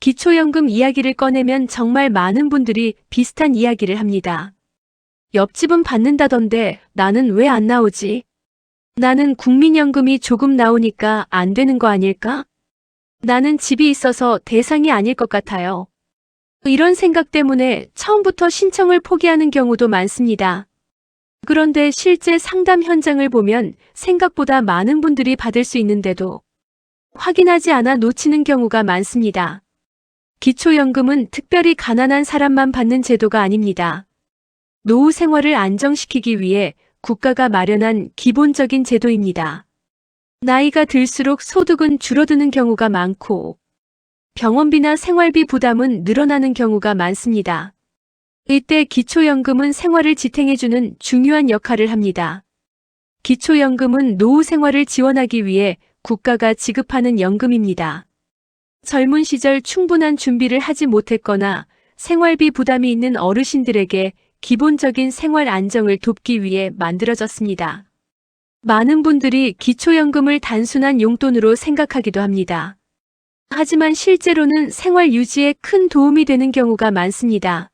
기초연금 이야기를 꺼내면 정말 많은 분들이 비슷한 이야기를 합니다. 옆집은 받는다던데 나는 왜 안 나오지? 나는 국민연금이 조금 나오니까 안 되는 거 아닐까? 나는 집이 있어서 대상이 아닐 것 같아요. 이런 생각 때문에 처음부터 신청을 포기하는 경우도 많습니다. 그런데 실제 상담 현장을 보면 생각보다 많은 분들이 받을 수 있는데도 확인하지 않아 놓치는 경우가 많습니다. 기초연금은 특별히 가난한 사람만 받는 제도가 아닙니다. 노후 생활을 안정시키기 위해 국가가 마련한 기본적인 제도입니다. 나이가 들수록 소득은 줄어드는 경우가 많고 병원비나 생활비 부담은 늘어나는 경우가 많습니다. 이때 기초연금은 생활을 지탱해주는 중요한 역할을 합니다. 기초연금은 노후 생활을 지원하기 위해 국가가 지급하는 연금입니다. 젊은 시절 충분한 준비를 하지 못했거나 생활비 부담이 있는 어르신들에게 기본적인 생활 안정을 돕기 위해 만들어졌습니다. 많은 분들이 기초연금을 단순한 용돈으로 생각하기도 합니다. 하지만 실제로는 생활 유지에 큰 도움이 되는 경우가 많습니다.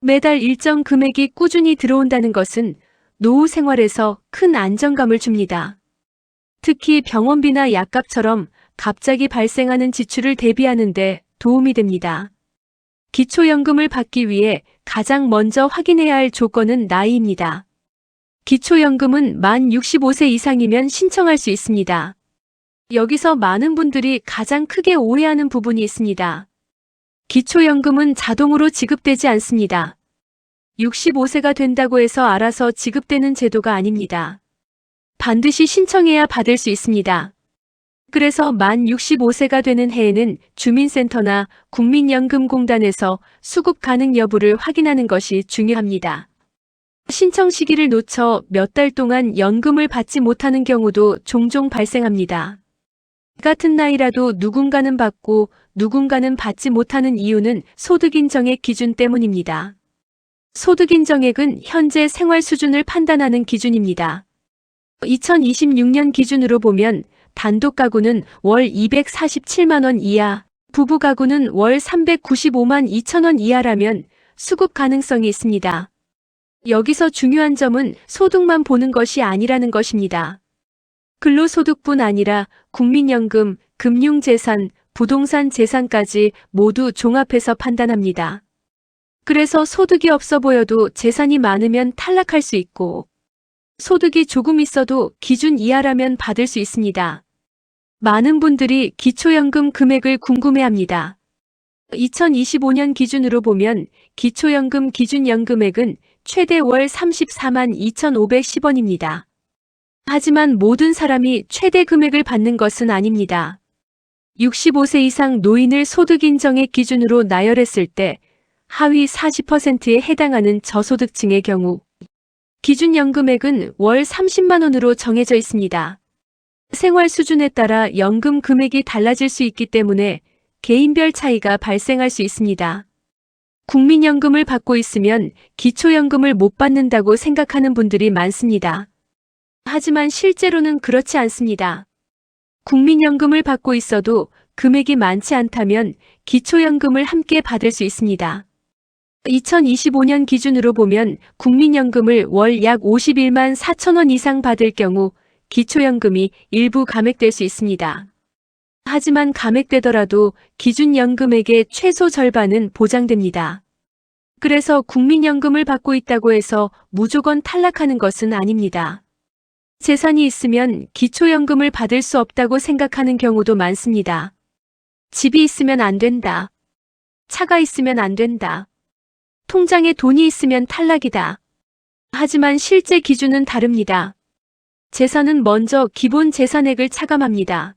매달 일정 금액이 꾸준히 들어온다는 것은 노후 생활에서 큰 안정감을 줍니다. 특히 병원비나 약값처럼 갑자기 발생하는 지출을 대비하는 데 도움이 됩니다. 기초연금을 받기 위해 가장 먼저 확인해야 할 조건은 나이입니다. 기초연금은 만 65세 이상이면 신청할 수 있습니다. 여기서 많은 분들이 가장 크게 오해하는 부분이 있습니다. 기초연금은 자동으로 지급되지 않습니다. 65세가 된다고 해서 알아서 지급되는 제도가 아닙니다. 반드시 신청해야 받을 수 있습니다. 그래서 만 65세가 되는 해에는 주민센터나 국민연금공단에서 수급 가능 여부를 확인하는 것이 중요합니다. 신청 시기를 놓쳐 몇 달 동안 연금을 받지 못하는 경우도 종종 발생합니다. 같은 나이라도 누군가는 받고 누군가는 받지 못하는 이유는 소득인정액 기준 때문입니다. 소득인정액은 현재 생활 수준을 판단하는 기준입니다. 2026년 기준으로 보면 단독 가구는 월 247만 원 이하, 부부 가구는 월 395만 2천 원 이하라면 수급 가능성이 있습니다. 여기서 중요한 점은 소득만 보는 것이 아니라는 것입니다. 근로소득뿐 아니라 국민연금, 금융재산, 부동산 재산까지 모두 종합해서 판단합니다. 그래서 소득이 없어 보여도 재산이 많으면 탈락할 수 있고 소득이 조금 있어도 기준 이하라면 받을 수 있습니다. 많은 분들이 기초연금 금액을 궁금해합니다. 2025년 기준으로 보면 기초연금 기준연금액은 최대 월 34만 2,510원입니다. 하지만 모든 사람이 최대 금액을 받는 것은 아닙니다. 65세 이상 노인을 소득인정액 기준으로 나열했을 때 하위 40%에 해당하는 저소득층의 경우 기준연금액은 월 30만 원으로 정해져 있습니다. 생활 수준에 따라 연금 금액이 달라질 수 있기 때문에 개인별 차이가 발생할 수 있습니다. 국민연금을 받고 있으면 기초연금을 못 받는다고 생각하는 분들이 많습니다. 하지만 실제로는 그렇지 않습니다. 국민연금을 받고 있어도 금액이 많지 않다면 기초연금을 함께 받을 수 있습니다. 2025년 기준으로 보면 국민연금을 월 약 51만 4천 원 이상 받을 경우 기초연금이 일부 감액될 수 있습니다. 하지만 감액되더라도 기준연금액의 최소 절반은 보장됩니다. 그래서 국민연금을 받고 있다고 해서 무조건 탈락하는 것은 아닙니다. 재산이 있으면 기초연금을 받을 수 없다고 생각하는 경우도 많습니다. 집이 있으면 안 된다. 차가 있으면 안 된다. 통장에 돈이 있으면 탈락이다. 하지만 실제 기준은 다릅니다. 재산은 먼저 기본 재산액을 차감합니다.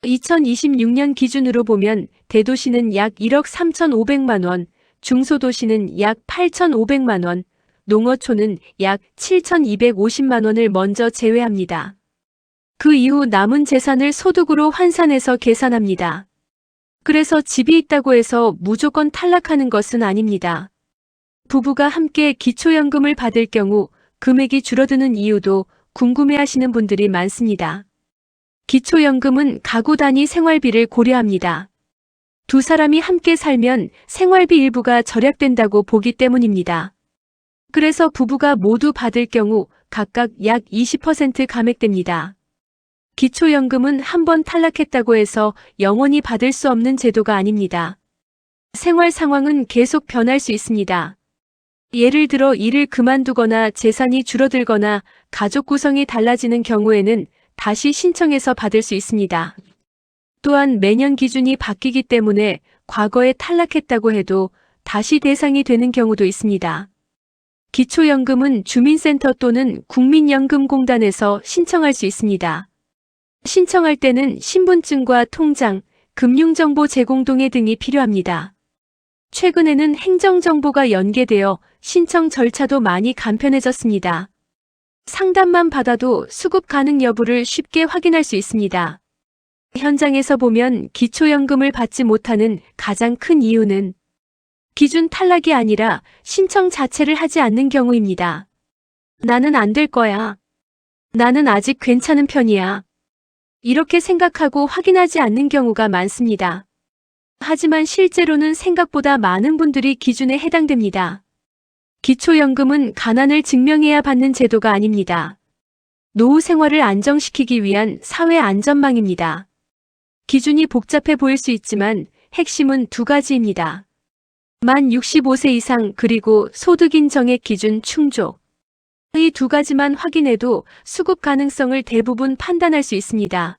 2026년 기준으로 보면 대도시는 약 1억 3,500만 원, 중소도시는 약 8,500만 원, 농어촌은 약 7,250만 원을 먼저 제외합니다. 그 이후 남은 재산을 소득으로 환산해서 계산합니다. 그래서 집이 있다고 해서 무조건 탈락하는 것은 아닙니다. 부부가 함께 기초연금을 받을 경우 금액이 줄어드는 이유도 궁금해하시는 분들이 많습니다. 기초연금은 가구 단위 생활비를 고려합니다. 두 사람이 함께 살면 생활비 일부가 절약된다고 보기 때문입니다. 그래서 부부가 모두 받을 경우 각각 약 20% 감액됩니다. 기초연금은 한번 탈락했다고 해서 영원히 받을 수 없는 제도가 아닙니다. 생활 상황은 계속 변할 수 있습니다. 예를 들어 일을 그만두거나 재산이 줄어들거나 가족 구성이 달라지는 경우에는 다시 신청해서 받을 수 있습니다. 또한 매년 기준이 바뀌기 때문에 과거에 탈락했다고 해도 다시 대상이 되는 경우도 있습니다. 기초연금은 주민센터 또는 국민연금공단에서 신청할 수 있습니다. 신청할 때는 신분증과 통장, 금융정보 제공 동의 등이 필요합니다. 최근에는 행정정보가 연계되어 신청 절차도 많이 간편해졌습니다. 상담만 받아도 수급 가능 여부를 쉽게 확인할 수 있습니다. 현장에서 보면 기초연금을 받지 못하는 가장 큰 이유는 기준 탈락이 아니라 신청 자체를 하지 않는 경우입니다. 나는 안 될 거야. 나는 아직 괜찮은 편이야. 이렇게 생각하고 확인하지 않는 경우가 많습니다. 하지만 실제로는 생각보다 많은 분들이 기준에 해당됩니다. 기초연금은 가난을 증명해야 받는 제도가 아닙니다. 노후 생활을 안정시키기 위한 사회 안전망입니다. 기준이 복잡해 보일 수 있지만 핵심은 두 가지입니다. 만 65세 이상 그리고 소득 인정액 기준 충족. 이 두 가지만 확인해도 수급 가능성을 대부분 판단할 수 있습니다.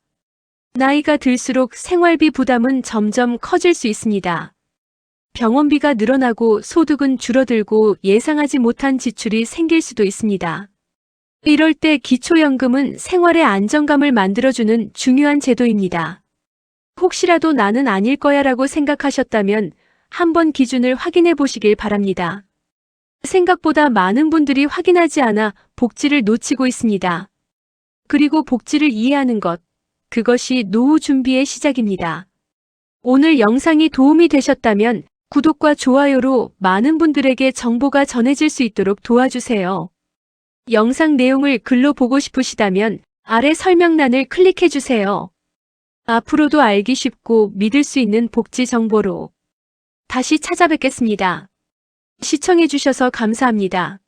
나이가 들수록 생활비 부담은 점점 커질 수 있습니다. 병원비가 늘어나고 소득은 줄어들고 예상하지 못한 지출이 생길 수도 있습니다. 이럴 때 기초연금은 생활의 안정감을 만들어주는 중요한 제도입니다. 혹시라도 나는 아닐 거야 라고 생각하셨다면 한번 기준을 확인해 보시길 바랍니다. 생각보다 많은 분들이 확인하지 않아 복지를 놓치고 있습니다. 그리고 복지를 이해하는 것, 그것이 노후 준비의 시작입니다. 오늘 영상이 도움이 되셨다면 구독과 좋아요로 많은 분들에게 정보가 전해질 수 있도록 도와주세요. 영상 내용을 글로 보고 싶으시다면 아래 설명란을 클릭해 주세요. 앞으로도 알기 쉽고 믿을 수 있는 복지 정보로 다시 찾아뵙겠습니다. 시청해 주셔서 감사합니다.